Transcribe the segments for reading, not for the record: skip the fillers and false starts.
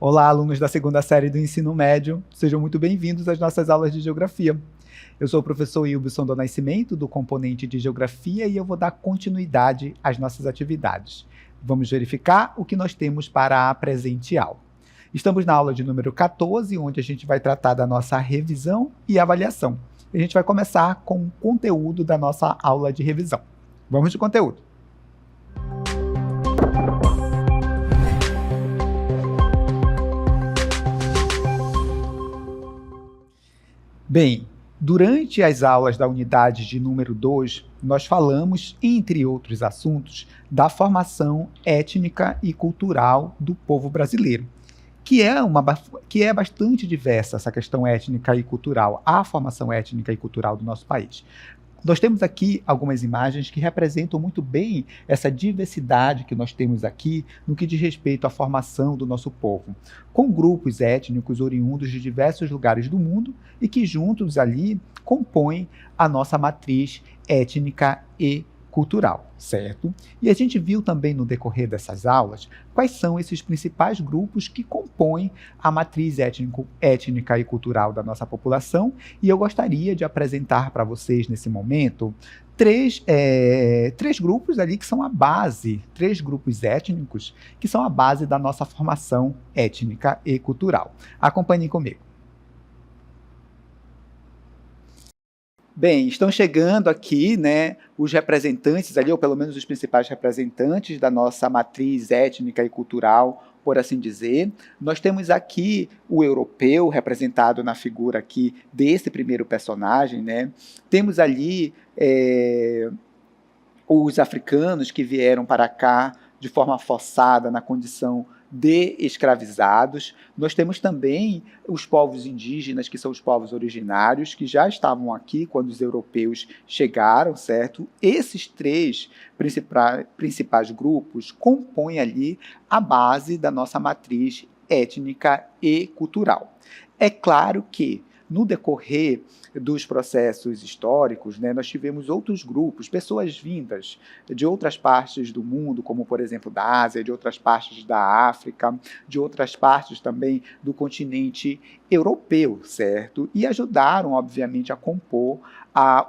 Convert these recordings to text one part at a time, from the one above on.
Olá, alunos da segunda série do ensino médio, sejam muito bem-vindos às nossas aulas de Geografia. Eu sou o professor Wilson do Nascimento, do componente de Geografia, e eu vou dar continuidade às nossas atividades. Vamos verificar o que nós temos para a presente aula. Estamos na aula de número 14, onde a gente vai tratar da nossa revisão e avaliação. A gente vai começar com o conteúdo da nossa aula de revisão. Vamos de conteúdo. Bem, durante as aulas da unidade de número 2, nós falamos, entre outros assuntos, da formação étnica e cultural do povo brasileiro, que é bastante diversa essa questão étnica e cultural, a formação étnica e cultural do nosso país. Nós temos aqui algumas imagens que representam muito bem essa diversidade que nós temos aqui no que diz respeito à formação do nosso povo, com grupos étnicos oriundos de diversos lugares do mundo e que juntos ali compõem a nossa matriz étnica e cultural, certo? E a gente viu também no decorrer dessas aulas quais são esses principais grupos que compõem a matriz étnica e cultural da nossa população, e eu gostaria de apresentar para vocês nesse momento três grupos ali que são a base, três grupos étnicos que são a base da nossa formação étnica e cultural. Acompanhem comigo. Bem, estão chegando aqui, né, os representantes ali, ou pelo menos os principais representantes da nossa matriz étnica e cultural, por assim dizer. Nós temos aqui o europeu, representado na figura aqui desse primeiro personagem, né? Temos ali os africanos que vieram para cá de forma forçada, na condição de escravizados. Nós temos também os povos indígenas, que são os povos originários, que já estavam aqui quando os europeus chegaram, certo? Esses três principais grupos compõem ali a base da nossa matriz étnica e cultural. É claro que, no decorrer dos processos históricos, né, nós tivemos outros grupos, pessoas vindas de outras partes do mundo, como, por exemplo, da Ásia, de outras partes da África, de outras partes também do continente europeu, certo? E ajudaram, obviamente, a compor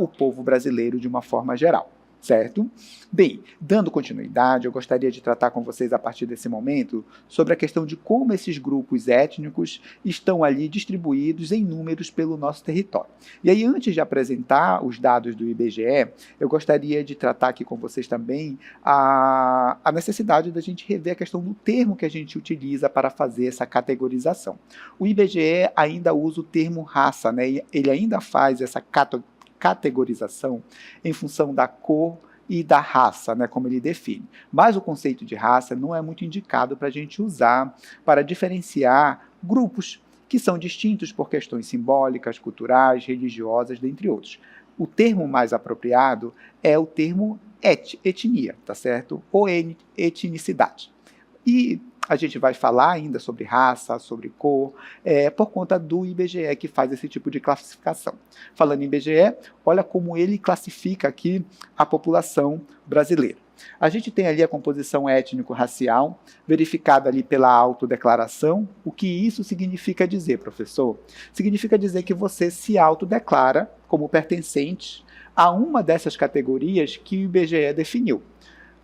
o povo brasileiro de uma forma geral. Certo? Bem, dando continuidade, eu gostaria de tratar com vocês a partir desse momento sobre a questão de como esses grupos étnicos estão ali distribuídos em números pelo nosso território. E aí, antes de apresentar os dados do IBGE, eu gostaria de tratar aqui com vocês também a necessidade da gente rever a questão do termo que a gente utiliza para fazer essa categorização. O IBGE ainda usa o termo raça, né? Ele ainda faz essa categorização em função da cor e da raça, né, como ele define. Mas o conceito de raça não é muito indicado para a gente usar para diferenciar grupos que são distintos por questões simbólicas, culturais, religiosas, dentre outros. O termo mais apropriado é o termo etnia, tá certo? Ou etnicidade. E a gente vai falar ainda sobre raça, sobre cor, por conta do IBGE, que faz esse tipo de classificação. Falando em IBGE, olha como ele classifica aqui a população brasileira. A gente tem ali a composição étnico-racial, verificada ali pela autodeclaração. O que isso significa dizer, professor? Significa dizer que você se autodeclara como pertencente a uma dessas categorias que o IBGE definiu,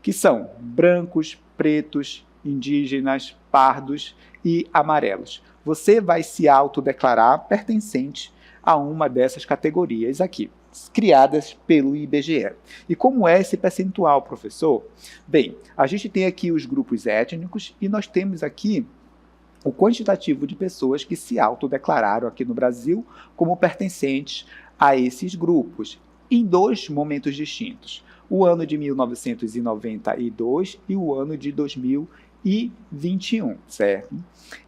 que são brancos, pretos, indígenas, pardos e amarelos. Você vai se autodeclarar pertencente a uma dessas categorias aqui, criadas pelo IBGE. E como é esse percentual, professor? Bem, a gente tem aqui os grupos étnicos e nós temos aqui o quantitativo de pessoas que se autodeclararam aqui no Brasil como pertencentes a esses grupos, em dois momentos distintos. O ano de 1992 e o ano de 2021, certo?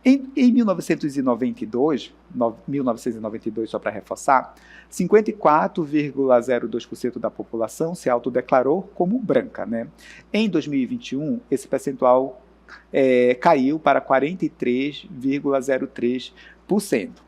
Em 1992, só para reforçar, 54,02% da população se autodeclarou como branca, né? Em 2021, esse percentual caiu para 43,03%.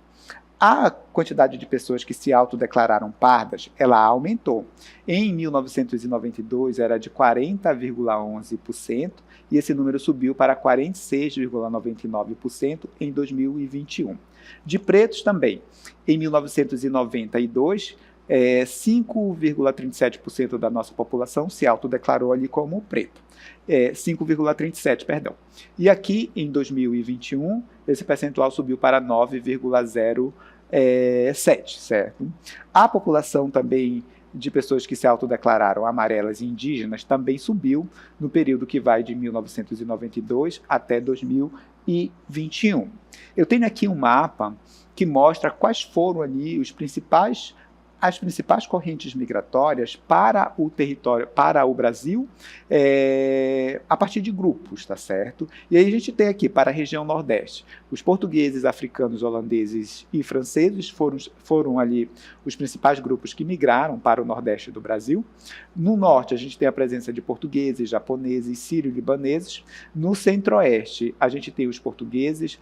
A quantidade de pessoas que se autodeclararam pardas, ela aumentou. Em 1992 era de 40,11% e esse número subiu para 46,99% em 2021. De pretos também, em 1992, 5,37% da nossa população se autodeclarou ali como preto. 5,37, perdão. E aqui, em 2021, esse percentual subiu para 9,07, certo? A população também de pessoas que se autodeclararam amarelas e indígenas também subiu no período que vai de 1992 até 2021. Eu tenho aqui um mapa que mostra quais foram ali as principais correntes migratórias para o território, para o Brasil, a partir de grupos, tá certo? E aí a gente tem aqui, para a região Nordeste, os portugueses, africanos, holandeses e franceses foram ali os principais grupos que migraram para o Nordeste do Brasil. No Norte, a gente tem a presença de portugueses, japoneses, sírio-libaneses. No Centro-Oeste, a gente tem os portugueses.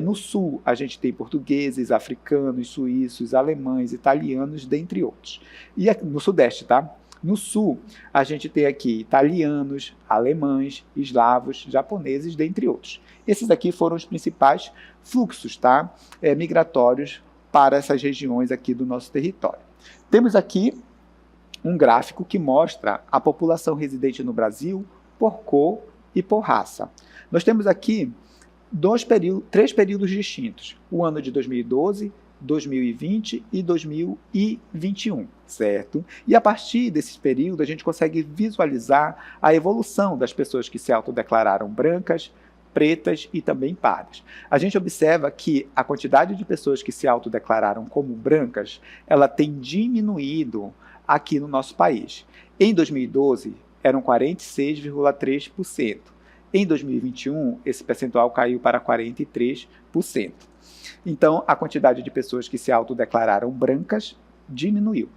No Sul, a gente tem portugueses, africanos, suíços, alemães, italianos, dentre outros. E no Sudeste, tá? No Sul, a gente tem aqui italianos, alemães, eslavos, japoneses, dentre outros. Esses aqui foram os principais fluxos, tá? Migratórios para essas regiões aqui do nosso território. Temos aqui um gráfico que mostra a população residente no Brasil por cor e por raça. Nós temos aqui três períodos distintos: o ano de 2012, 2020 e 2021, certo? E a partir desse período a gente consegue visualizar a evolução das pessoas que se autodeclararam brancas, pretas e também pardas. A gente observa que a quantidade de pessoas que se autodeclararam como brancas, ela tem diminuído aqui no nosso país. Em 2012, eram 46,3%. Em 2021, esse percentual caiu para 43%. Então, a quantidade de pessoas que se autodeclararam brancas diminuiu.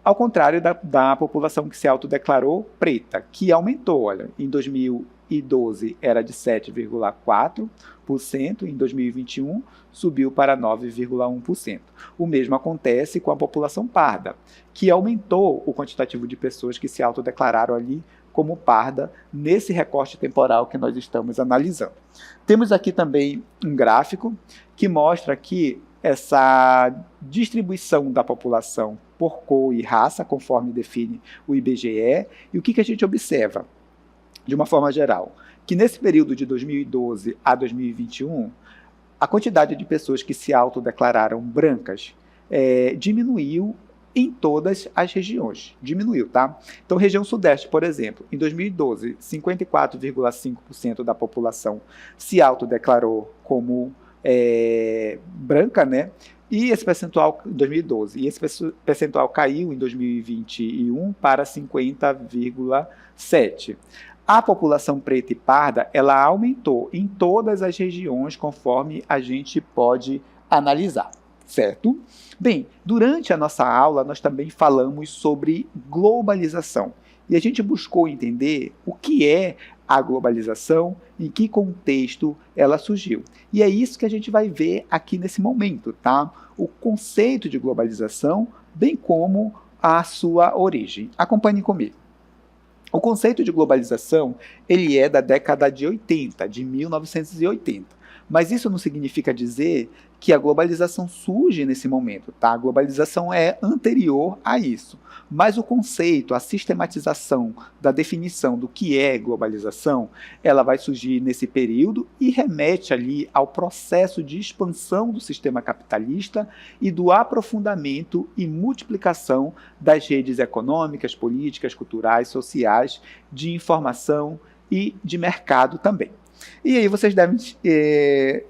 Ao contrário da população que se autodeclarou preta, que aumentou. Olha, em 2012 era de 7,4%, em 2021 subiu para 9,1%. O mesmo acontece com a população parda, que aumentou o quantitativo de pessoas que se autodeclararam ali como parda nesse recorte temporal que nós estamos analisando. Temos aqui também um gráfico que mostra aqui essa distribuição da população por cor e raça, conforme define o IBGE, e o que a gente observa, de uma forma geral, que nesse período de 2012 a 2021, a quantidade de pessoas que se autodeclararam brancas diminuiu em todas as regiões. Diminuiu, tá? Então, região Sudeste, por exemplo, em 2012, 54,5% da população se autodeclarou como branca, né? E esse percentual em 2012, e esse percentual caiu em 2021 para 50,7%. A população preta e parda, ela aumentou em todas as regiões, conforme a gente pode analisar, certo? Bem, durante a nossa aula, nós também falamos sobre globalização. E a gente buscou entender o que é a globalização, em que contexto ela surgiu. E é isso que a gente vai ver aqui nesse momento, tá? O conceito de globalização, bem como a sua origem. Acompanhe comigo. O conceito de globalização, ele é da década de 80, de 1980. Mas isso não significa dizer que a globalização surge nesse momento, tá? A globalização é anterior a isso. Mas o conceito, a sistematização da definição do que é globalização, ela vai surgir nesse período e remete ali ao processo de expansão do sistema capitalista e do aprofundamento e multiplicação das redes econômicas, políticas, culturais, sociais, de informação e de mercado também. E aí vocês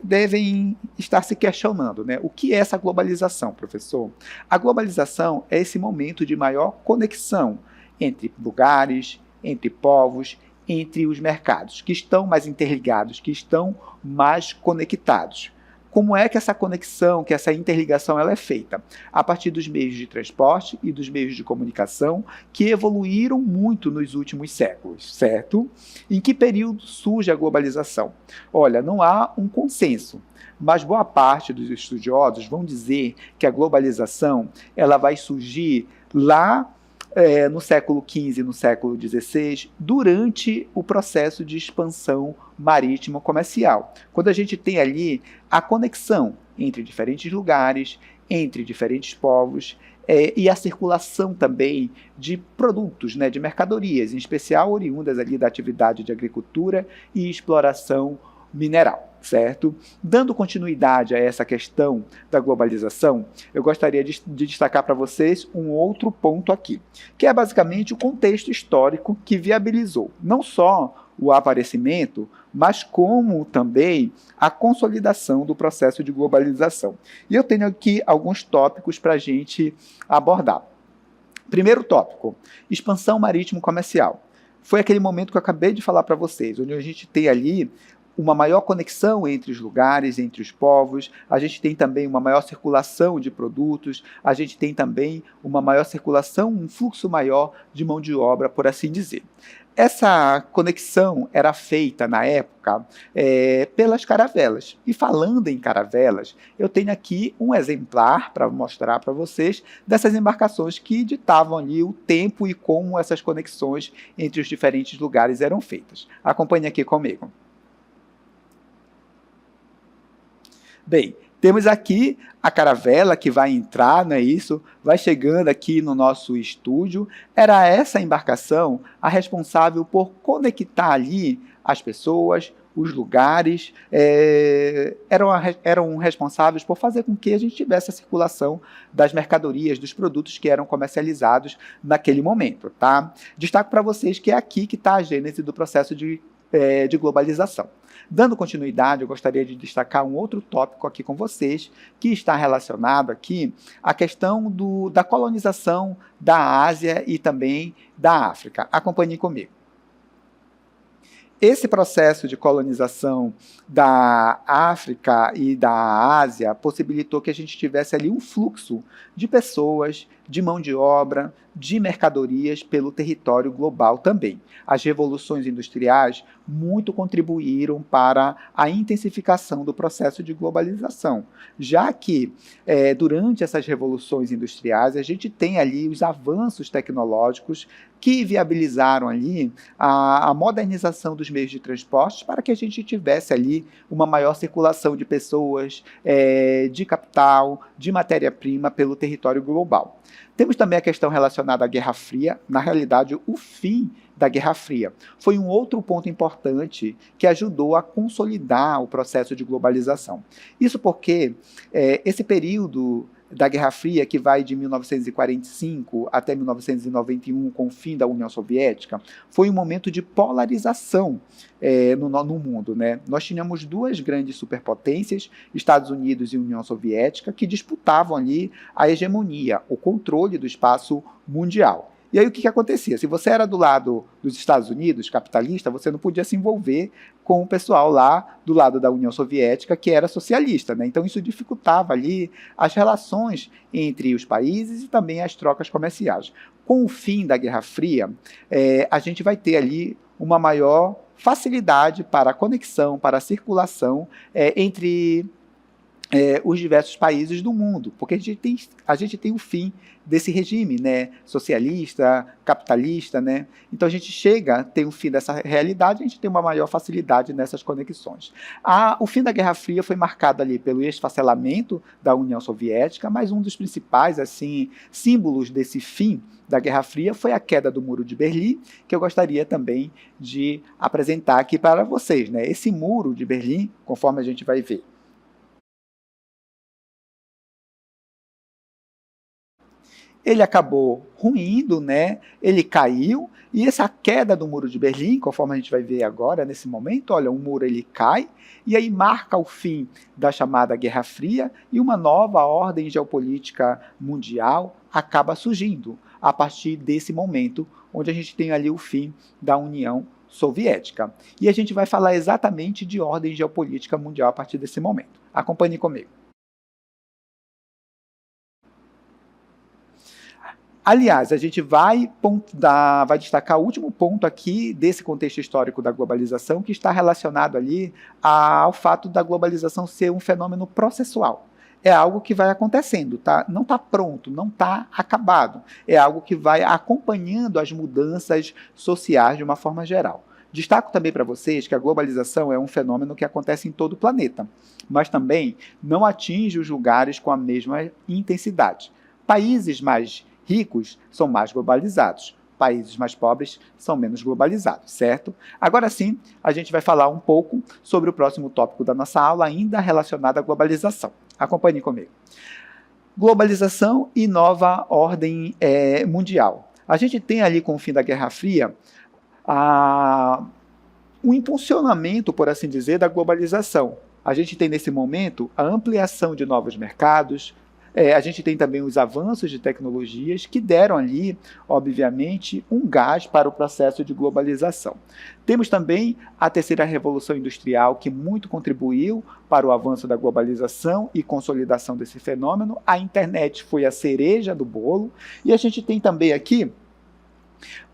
devem estar se questionando, né? O que é essa globalização, professor? A globalização é esse momento de maior conexão entre lugares, entre povos, entre os mercados, que estão mais interligados, que estão mais conectados. Como é que essa conexão, que essa interligação ela é feita? A partir dos meios de transporte e dos meios de comunicação que evoluíram muito nos últimos séculos, certo? Em que período surge a globalização? Olha, não há um consenso, mas boa parte dos estudiosos vão dizer que a globalização ela vai surgir lá no século XV e no século XVI, durante o processo de expansão marítimo comercial, quando a gente tem ali a conexão entre diferentes lugares, entre diferentes povos, e a circulação também de produtos, né, de mercadorias, em especial oriundas ali da atividade de agricultura e exploração mineral, certo? Dando continuidade a essa questão da globalização, eu gostaria de destacar para vocês um outro ponto aqui, que é basicamente o contexto histórico que viabilizou não só o aparecimento, mas como também a consolidação do processo de globalização. E eu tenho aqui alguns tópicos para a gente abordar. Primeiro tópico, expansão marítimo-comercial. Foi aquele momento que eu acabei de falar para vocês, onde a gente tem ali uma maior conexão entre os lugares, entre os povos, a gente tem também uma maior circulação de produtos, a gente tem também uma maior circulação, um fluxo maior de mão de obra, por assim dizer. Essa conexão era feita, na época, pelas caravelas. E falando em caravelas, eu tenho aqui um exemplar para mostrar para vocês dessas embarcações que ditavam ali o tempo e como essas conexões entre os diferentes lugares eram feitas. Acompanhe aqui comigo. Bem, temos aqui a caravela que vai entrar, não é isso? Vai chegando aqui no nosso estúdio. Era essa embarcação a responsável por conectar ali as pessoas, os lugares, eram responsáveis por fazer com que a gente tivesse a circulação das mercadorias, dos produtos que eram comercializados naquele momento, tá? Destaco para vocês que é aqui que está a gênese do processo de globalização. Dando continuidade, eu gostaria de destacar um outro tópico aqui com vocês, que está relacionado aqui à questão da colonização da Ásia e também da África. Acompanhe comigo. Esse processo de colonização da África e da Ásia possibilitou que a gente tivesse ali um fluxo de pessoas, de mão de obra, de mercadorias pelo território global também. As revoluções industriais muito contribuíram para a intensificação do processo de globalização, já que durante essas revoluções industriais a gente tem ali os avanços tecnológicos que viabilizaram ali a modernização dos meios de transporte para que a gente tivesse ali uma maior circulação de pessoas, de capital, de matéria-prima pelo território global. Temos também a questão relacionada à Guerra Fria, na realidade o fim da Guerra Fria. Foi um outro ponto importante que ajudou a consolidar o processo de globalização. Isso porque esse período da Guerra Fria, que vai de 1945 até 1991, com o fim da União Soviética, foi um momento de polarização no mundo, né? Nós tínhamos duas grandes superpotências, Estados Unidos e União Soviética, que disputavam ali a hegemonia, o controle do espaço mundial. E aí o que acontecia? Se você era do lado dos Estados Unidos, capitalista, você não podia se envolver com o pessoal lá do lado da União Soviética, que era socialista, né? Então isso dificultava ali as relações entre os países e também as trocas comerciais. Com o fim da Guerra Fria, a gente vai ter ali uma maior facilidade para a conexão, para a circulação entre os diversos países do mundo, porque a gente tem o fim desse regime, né, socialista, capitalista, né? Então a gente tem o fim dessa realidade, a gente tem uma maior facilidade nessas conexões. O fim da Guerra Fria foi marcado ali pelo esfacelamento da União Soviética, mas um dos principais símbolos desse fim da Guerra Fria foi a queda do Muro de Berlim, que eu gostaria também de apresentar aqui para vocês, né? Esse Muro de Berlim, conforme a gente vai ver, ele acabou ruindo, né? Ele caiu, e essa queda do Muro de Berlim, conforme a gente vai ver agora, nesse momento, olha, o muro ele cai, e aí marca o fim da chamada Guerra Fria, e uma nova ordem geopolítica mundial acaba surgindo, a partir desse momento, onde a gente tem ali o fim da União Soviética. E a gente vai falar exatamente de ordem geopolítica mundial a partir desse momento. Acompanhe comigo. Aliás, a gente vai destacar o último ponto aqui desse contexto histórico da globalização, que está relacionado ali ao fato da globalização ser um fenômeno processual. é algo que vai acontecendo, tá? Não está pronto, não está acabado. É algo que vai acompanhando as mudanças sociais de uma forma geral. Destaco também para vocês que a globalização é um fenômeno que acontece em todo o planeta, mas também não atinge os lugares com a mesma intensidade. Países mais ricos são mais globalizados, países mais pobres são menos globalizados, certo? Agora sim, a gente vai falar um pouco sobre o próximo tópico da nossa aula, ainda relacionado à globalização. Acompanhe comigo. Globalização e nova ordem mundial. A gente tem ali, com o fim da Guerra Fria, um impulsionamento, por assim dizer, da globalização. A gente tem, nesse momento, a ampliação de novos mercados, a gente tem também os avanços de tecnologias que deram ali, obviamente, um gás para o processo de globalização. Temos também a terceira revolução industrial, que muito contribuiu para o avanço da globalização e consolidação desse fenômeno. A internet foi a cereja do bolo. E a gente tem também aqui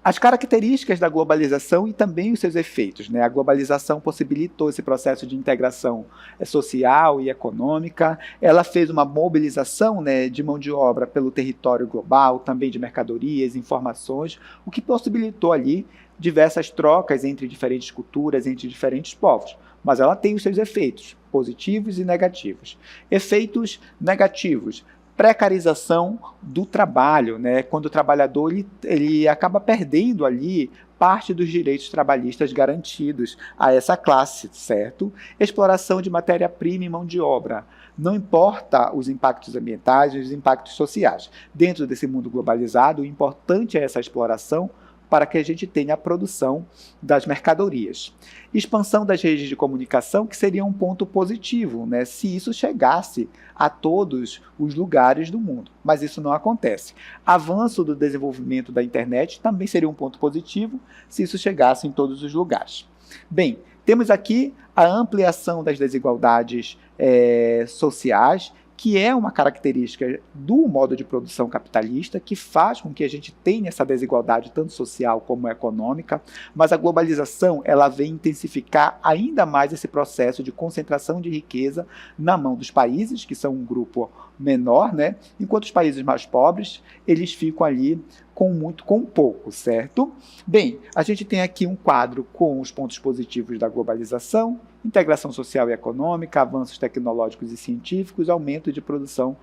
as características da globalização e também os seus efeitos, né? A globalização possibilitou esse processo de integração social e econômica, ela fez uma mobilização, né, de mão de obra pelo território global, também de mercadorias, informações, o que possibilitou ali diversas trocas entre diferentes culturas, entre diferentes povos. Mas ela tem os seus efeitos, positivos e negativos. Efeitos negativos: precarização do trabalho, né? Quando o trabalhador ele acaba perdendo ali parte dos direitos trabalhistas garantidos a essa classe, certo? Exploração de matéria-prima e mão de obra. Não importa os impactos ambientais e os impactos sociais. Dentro desse mundo globalizado, o importante é essa exploração para que a gente tenha a produção das mercadorias. Expansão das redes de comunicação, que seria um ponto positivo, né, se isso chegasse a todos os lugares do mundo, mas isso não acontece. Avanço do desenvolvimento da internet também seria um ponto positivo se isso chegasse em todos os lugares. Bem, temos aqui a ampliação das desigualdades sociais, que é uma característica do modo de produção capitalista, que faz com que a gente tenha essa desigualdade tanto social como econômica, mas a globalização ela vem intensificar ainda mais esse processo de concentração de riqueza na mão dos países, que são um grupo menor, né? Enquanto os países mais pobres, eles ficam ali com pouco, certo? Bem, a gente tem aqui um quadro com os pontos positivos da globalização: integração social e econômica, avanços tecnológicos e científicos, aumento de produção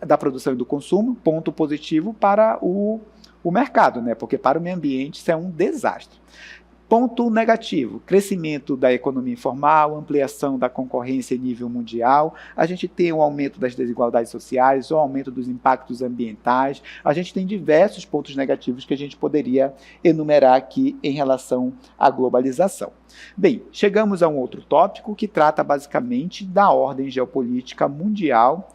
da produção e do consumo, ponto positivo para o mercado, né? Porque para o meio ambiente isso é um desastre. Ponto negativo: crescimento da economia informal, ampliação da concorrência em nível mundial, a gente tem o aumento das desigualdades sociais, o aumento dos impactos ambientais, a gente tem diversos pontos negativos que a gente poderia enumerar aqui em relação à globalização. Bem, chegamos a um outro tópico que trata basicamente da ordem geopolítica mundial,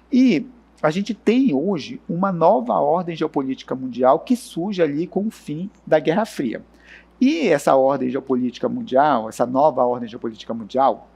e a gente tem hoje uma nova ordem geopolítica mundial que surge ali com o fim da Guerra Fria. E essa ordem geopolítica mundial, essa nova ordem geopolítica mundial,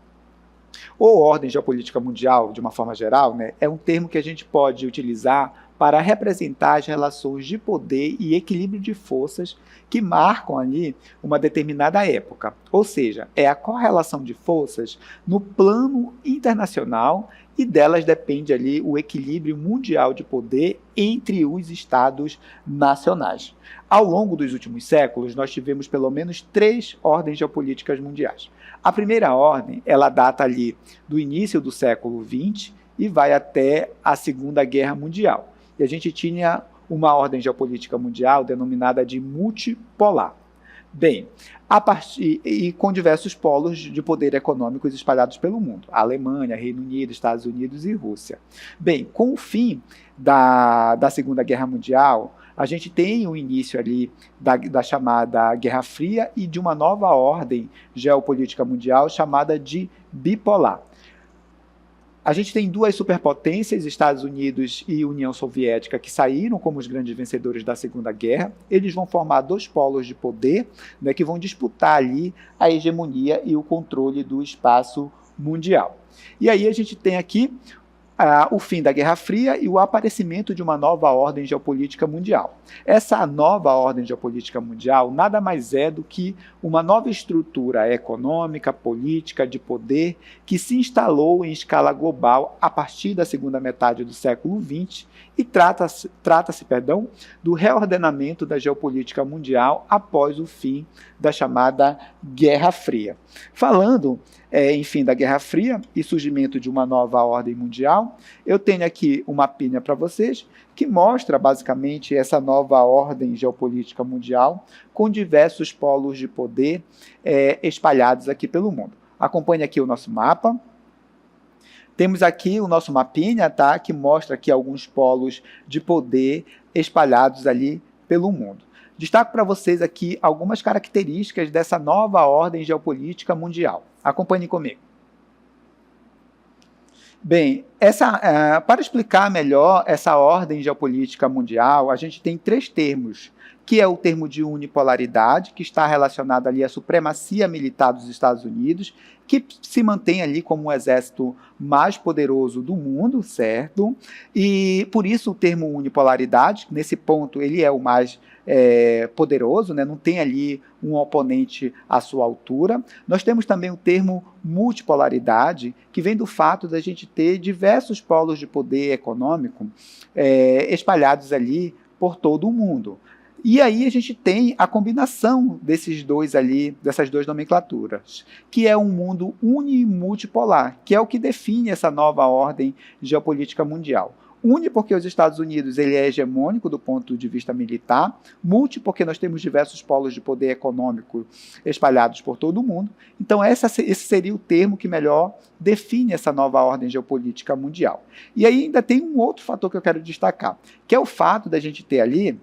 ou ordem geopolítica mundial de uma forma geral, né, é um termo que a gente pode utilizar para representar as relações de poder e equilíbrio de forças que marcam ali uma determinada época. Ou seja, é a correlação de forças no plano internacional, e delas depende ali o equilíbrio mundial de poder entre os estados nacionais. Ao longo dos últimos séculos, nós tivemos pelo menos 3 ordens geopolíticas mundiais. A primeira ordem, ela data ali do início do século XX e vai até a Segunda Guerra Mundial. E a gente tinha uma ordem geopolítica mundial denominada de multipolar. Bem, e com diversos polos de poder econômicos espalhados pelo mundo: Alemanha, Reino Unido, Estados Unidos e Rússia. Bem, com o fim da Segunda Guerra Mundial, a gente tem o início ali da chamada Guerra Fria e de uma nova ordem geopolítica mundial chamada de bipolar. A gente tem 2 superpotências, Estados Unidos e União Soviética, que saíram como os grandes vencedores da Segunda Guerra. Eles vão formar 2 polos de poder, né, que vão disputar ali a hegemonia e o controle do espaço mundial. E aí a gente tem aqui o fim da Guerra Fria e o aparecimento de uma nova ordem geopolítica mundial. Essa nova ordem geopolítica mundial nada mais é do que uma nova estrutura econômica, política, de poder que se instalou em escala global a partir da segunda metade do século XX e trata-se, do reordenamento da geopolítica mundial após o fim da chamada Guerra Fria. Falando, enfim, da Guerra Fria e surgimento de uma nova ordem mundial, eu tenho aqui um mapinha para vocês que mostra basicamente essa nova ordem geopolítica mundial com diversos polos de poder espalhados aqui pelo mundo. Acompanhe aqui o nosso mapa. Temos aqui o nosso mapinha, tá, que mostra aqui alguns polos de poder espalhados ali pelo mundo. Destaco para vocês aqui algumas características dessa nova ordem geopolítica mundial. Acompanhem comigo. Bem, para explicar melhor essa ordem geopolítica mundial, a gente tem 3 termos, que é o termo de unipolaridade, que está relacionado ali à supremacia militar dos Estados Unidos, que se mantém ali como o exército mais poderoso do mundo, certo? E por isso o termo unipolaridade, nesse ponto ele é o mais poderoso, né? Não tem ali um oponente à sua altura. Nós temos também o termo multipolaridade, que vem do fato da gente ter diversos polos de poder econômico espalhados ali por todo o mundo. E aí a gente tem a combinação dessas duas nomenclaturas, que é um mundo unimultipolar, que é o que define essa nova ordem geopolítica mundial. Uni porque os Estados Unidos ele é hegemônico do ponto de vista militar, multi porque nós temos diversos polos de poder econômico espalhados por todo o mundo. Então esse seria o termo que melhor define essa nova ordem geopolítica mundial. E aí ainda tem um outro fator que eu quero destacar, que é o fato da gente ter ali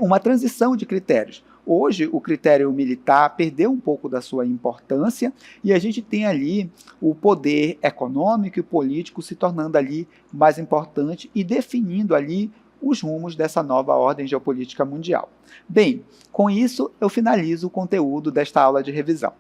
uma transição de critérios. Hoje, o critério militar perdeu um pouco da sua importância e a gente tem ali o poder econômico e político se tornando ali mais importante e definindo ali os rumos dessa nova ordem geopolítica mundial. Bem, com isso eu finalizo o conteúdo desta aula de revisão.